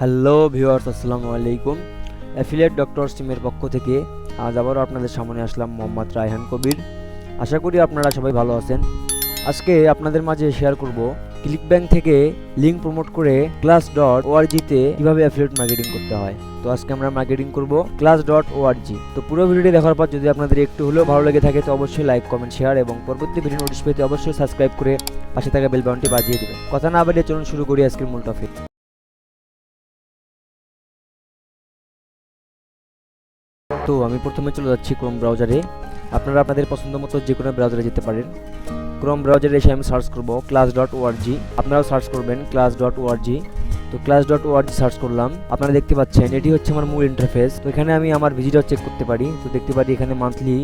Hello viewers, আসসালামু আলাইকুম। Affiliate doctor সিমের পক্ষ থেকে আজ আবারও আপনাদের সামনে আসলাম মোহাম্মদ রায়হান কবির। আশা করি আপনারা সবাই ভালো আছেন। আজকে আপনাদের মাঝে শেয়ার করব ক্লিক ব্যাংক থেকে লিঙ্ক প্রমোট করে claz.org-তে কীভাবে অ্যাফিলিয়েট মার্কেটিং করতে হয়। তো আজকে আমরা মার্কেটিং করব claz.org। তো পুরো ভিডিওটি দেখার পর যদি আপনাদের একটু হলেও ভালো লেগে থাকে তো অবশ্যই লাইক, কমেন্ট, শেয়ার এবং পরবর্তী ভিডিও নোটিশ পেতে অবশ্যই সাবস্ক্রাইব করে পাশে থাকা বেল বাটনটি বাজিয়ে দেবেন। কথা না বাড়িয়ে চলুন শুরু করি আজকের মূল টপিক। তো আমি প্রথমে চলে যাচ্ছি ক্রোম ব্রাউজারে। আপনারা আপনাদের পছন্দ মতো যে কোনো ব্রাউজারে যেতে পারেন। ক্রোম ব্রাউজারে এসে আমি সার্চ করব claz.org। আপনারাও সার্চ করবেন claz.org। তো claz.org সার্চ করলাম। আপনারা দেখতে পাচ্ছেন এটি হচ্ছে আমার মূল ইন্টারফেস। তো এখানে আমি আমার ভিজিটর চেক করতে পারি। তো দেখতে পারি এখানে মান্থলি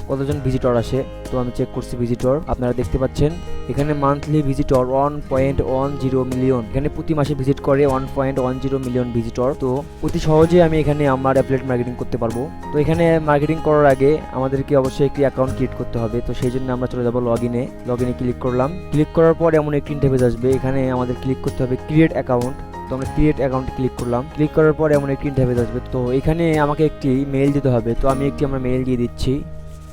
কতজন ভিজিটর আসে। তো আমি চেক করছি ভিজিটর। আপনারা দেখতে পাচ্ছেন এখানে মান্থলি ভিজিটর 1.10 মিলিয়ন। এখানে প্রতি মাসে ভিজিট করে 1.10 মিলিয়ন ভিজিটর। তো অতি সহজে আমি এখানে আমার অ্যাফিলিয়েট মার্কেটিং করতে পারবো। তো এখানে মার্কেটিং করার আগে আমাদেরকে অবশ্যই একটি অ্যাকাউন্ট ক্রিয়েট করতে হবে। তো সেই জন্য আমরা চলে যাব লগইনে ক্লিক করলাম। ক্লিক করার পর এমন একটি ইন্টারফেস আসবে। এখানে আমাদের ক্লিক করতে হবে ক্রিয়েট অ্যাকাউন্ট। তো আমরা ক্রিয়েট অ্যাকাউন্টে ক্লিক করলাম। ক্লিক করার পর এমন একটি ইন্টারফেস আসবে। তো এখানে আমাকে একটি মেইল দিতে হবে। তো আমি আমার মেইল দিয়ে দিচ্ছি।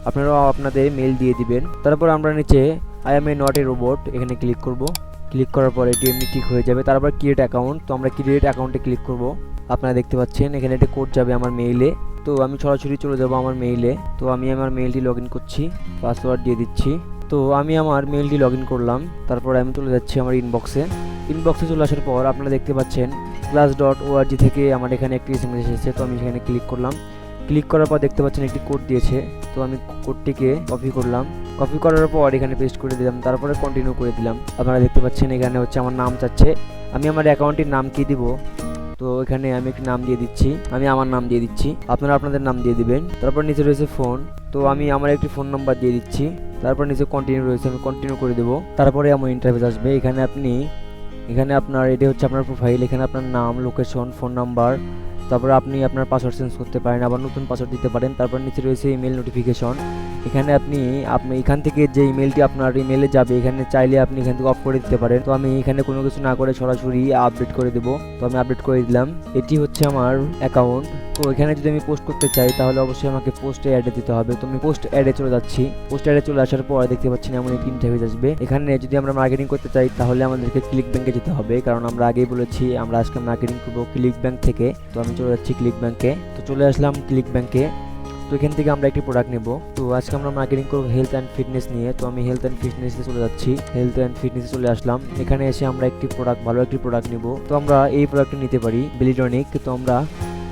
আপনারাও আপনাদের মেইল দিয়ে দিবেন। তারপর আমরা নিচে I M A not a robot এখানে ক্লিক করব। ক্লিক করার পর এটি এমনি ঠিক হয়ে যাবে। তারপর ক্রিয়েট অ্যাকাউন্ট। তো আমরা ক্রিয়েট অ্যাকাউন্টে ক্লিক করব। আপনারা দেখতে পাচ্ছেন এখানে একটা কোড যাবে আমার মেইলে। তো আমি সরাসরি চলে যাব আমার মেইলে। তো আমি আমার মেইলটি লগ ইন করছি, পাসওয়ার্ড দিয়ে দিচ্ছি। তো আমি আমার মেইলটি লগ ইন করলাম। তারপর আমি চলে যাচ্ছি আমার ইনবক্সে চলে আসার পর আপনারা দেখতে পাচ্ছেন claz.org থেকে আমার এখানে একটি এসএমএস এসেছে। তো আমি এখানে ক্লিক করলাম। ক্লিক করার পর দেখতে পাচ্ছেন একটি কোড দিয়েছে। তো আমি কোডটিকে কপি করলাম। কপি করার পর এখানে পেস্ট করে দিলাম। তারপরে কন্টিনিউ করে দিলাম। আপনারা দেখতে পাচ্ছেন এখানে হচ্ছে আমার নাম চাচ্ছে। আমি আমার অ্যাকাউন্টের নাম কি দিব। তো এখানে আমি একটি নাম দিয়ে দিচ্ছি। আমি আমার নাম দিয়ে দিচ্ছি। আপনারা আপনাদের নাম দিয়ে দিবেন। তারপর নিচে রয়েছে ফোন। তো আমি আমার একটি ফোন নাম্বার দিয়ে দিচ্ছি। তারপর নিচে কন্টিনিউ রয়েছে, আমি কন্টিনিউ করে দেবো। তারপরে আমার ইন্টারফেস আসবে। এখানে আপনার এটি হচ্ছে আপনার প্রোফাইল। এখানে আপনার নাম, লোকেশন, ফোন নাম্বার, তারপর আপনি আপনার পাসওয়ার্ড চেঞ্জ করতে পারেন, আবার নতুন পাসওয়ার্ড দিতে পারেন। তারপর নিচে রয়েছে ইমেল নোটিফিকেশন। এখানে আপনি এখান থেকে যে ইমেলটি আপনার ইমেলে যাবে এখানে চাইলে আপনি এখান থেকে অফ করে দিতে পারেন। তো আমি এখানে কোনো কিছু না করে সরাসরি আপডেট করে দেবো। তো আমি আপডেট করে দিলাম। এটি হচ্ছে আমার অ্যাকাউন্ট। তো এখানে যদি আমি পোস্ট করতে চাই তাহলে অবশ্যই আমাকে পোস্টে অ্যাডে দিতে হবে। তো আমি পোস্ট অ্যাডে চলে যাচ্ছি। পোস্ট অ্যাডে চলে আসার পর দেখতে পাচ্ছেন এমন একটি ইন্টারফেস আসবে। এখানে যদি আমরা মার্কেটিং করতে চাই তাহলে আমাদেরকে ক্লিক ব্যাংকে যেতে হবে, কারণ আমরা আগেই বলেছি আমরা আজকে মার্কেটিং করবো ক্লিক ব্যাংক থেকে। তো আমি চলে যাচ্ছি ক্লিক ব্যাংকে। তো চলে আসলাম ক্লিক ব্যাংকে। তো এখান থেকে আমরা একটি প্রোডাক্ট নেব। তো আজকে আমরা মার্কেটিং করব হেলথ অ্যান্ড ফিটনেস নিয়ে। তো আমি হেলথ অ্যান্ড ফিটনেসে চলে যাচ্ছি। হেলথ অ্যান্ড ফিটনেসে চলে আসলাম। এখানে এসে আমরা ভালো একটি প্রোডাক্ট নেব। তো আমরা এই প্রোডাক্টটি নিতে পারি, বেলিটনিক। তো আমরা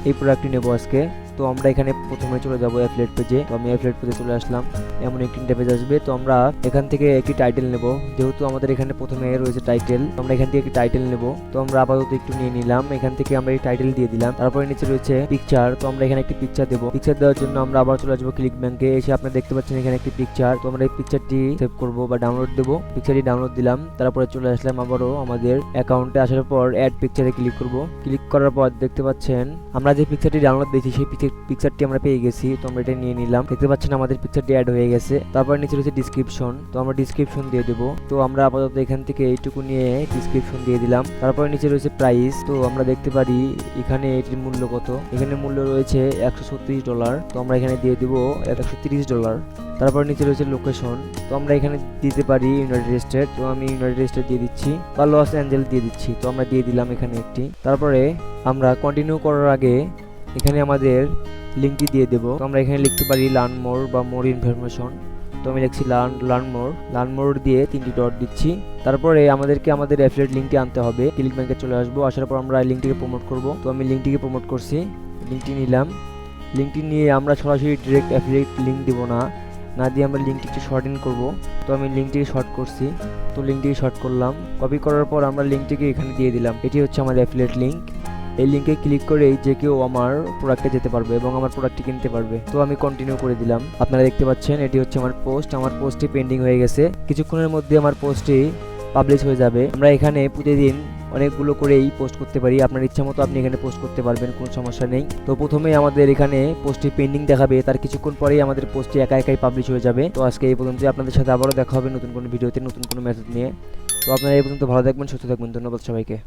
এই প্রোডাক্টটি নেব আজকে। তো আমরা এখানে প্রথমে চলে যাব অ্যাফিলিয়েট পেজে। তো আমি অ্যাফিলিয়েট পেজে চলে আসলাম। এমন একটি ইন্টারফেস আসবে। তো আমরা এখান থেকে একটি টাইটেল নেব। যেহেতু আমাদের এখানে প্রথমে রয়েছে টাইটেল, তো আমরা এখান থেকে একটি টাইটেল নেব। তো আমরা আপাতত একটু নিয়ে নিলাম। এখান থেকে আমরা এই টাইটেল দিয়ে দিলাম। তারপরে নিচে রয়েছে পিকচার। তো আমরা এখানে একটি পিকচার দেবো। পিকচার দেওয়ার জন্য আমরা আবার চলে আসবো ক্লিক ব্যাংকে। এসে আপনারা দেখতে পাচ্ছেন এখানে একটি পিকচার। তো আমরা এই পিকচারটি সেভ করবো বা ডাউনলোড দেবো। পিকচারটি ডাউনলোড দিলাম। তারপরে চলে আসলাম আবারও আমাদের অ্যাকাউন্টে। আসার পর অ্যাড পিকচারে ক্লিক করব। ক্লিক করার পর দেখতে পাচ্ছেন আমরা যে পিকচারটি ডাউনলোড দিয়েছি সেই পিকচারটি আমরা পেয়ে গেছি। তো আমরা এটা নিয়ে নিলাম। দেখতে পাচ্ছেন আমাদের পিকচারটি অ্যাড হয়ে গেছে। তারপর নিচে রয়েছে ডিসক্রিপশন। তো আমরা ডিসক্রিপশন দিয়ে দেবো। তো আমরা আপাতত এখান থেকে এইটুকু নিয়ে ডিসক্রিপশন দিয়ে দিলাম। তারপর নিচে রয়েছে প্রাইস। তো আমরা দেখতে পারি এখানে এটির মূল্য কত। এখানে মূল্য রয়েছে $136। তো আমরা এখানে দিয়ে দিব $130। তারপর নিচে রয়েছে লোকেশন। তো আমরা এখানে দিতে পারি ইউনাইটেড স্টেট। তো আমি ইউনাইটেড স্টেট দিয়ে দিচ্ছি বা লস অ্যাঞ্জেলস দিয়ে দিচ্ছি। তো আমরা দিয়ে দিলাম এখানে একটি। তারপরে আমরা কন্টিনিউ করার আগে এখানে আমাদের লিঙ্কটি দিয়ে দেবো। তো আমরা এখানে লিখতে পারি লার্ন মোর বা মোর ইনফরমেশন। তো আমি লিখছি লার্ন মোর দিয়ে 3টি ডট দিচ্ছি। তারপরে আমাদেরকে আমাদের অ্যাফিলিয়েট লিঙ্কটি আনতে হবে। ক্লিক ব্যাংকে চলে আসবো। আসার পর আমরা এই লিঙ্কটিকে প্রমোট করব। তো আমি লিঙ্কটিকে প্রমোট করছি। লিঙ্কটি নিলাম। লিঙ্কটি নিয়ে আমরা সরাসরি ডিরেক্ট অ্যাফিলিয়েট লিঙ্ক দিব না দিয়ে আমরা লিঙ্কটি একটু শর্ট ইন করবো। তো আমি লিঙ্কটিকে শর্ট করছি। তো লিঙ্কটিকে শর্ট করলাম। কপি করার পর আমরা লিঙ্কটিকে এখানে দিয়ে দিলাম। এটি হচ্ছে আমার অ্যাফিলিয়েট লিঙ্ক। এই লিঙ্কে ক্লিক করেই যে কেউ আমার প্রোডাক্টে যেতে পারবে এবং আমার প্রোডাক্টটি কিনতে পারবে। তো আমি কন্টিনিউ করে দিলাম। আপনারা দেখতে পাচ্ছেন এটি হচ্ছে আমার পোস্ট। আমার পোস্টটি পেন্ডিং হয়ে গেছে। কিছুক্ষণের মধ্যে আমার পোস্টটি পাবলিশ হয়ে যাবে। আমরা এখানে প্রতিদিন অনেকগুলো করেই পোস্ট করতে পারি। আপনার ইচ্ছা মতো আপনি এখানে পোস্ট করতে পারবেন, কোনো সমস্যা নেই। তো প্রথমেই আমাদের এখানে পোস্টটি পেন্ডিং দেখাবে, তার কিছুক্ষণ পরেই আমাদের পোস্টটি একাই পাবলিশ হয়ে যাবে। তো আজকে এই পর্যন্ত। আপনাদের সাথে আবারও দেখা হবে নতুন কোনো ভিডিওতে, নতুন কোনো মেসেজ নিয়ে। তো আপনারা এই পর্যন্ত ভালো থাকবেন, সুস্থ থাকবেন। ধন্যবাদ সবাইকে।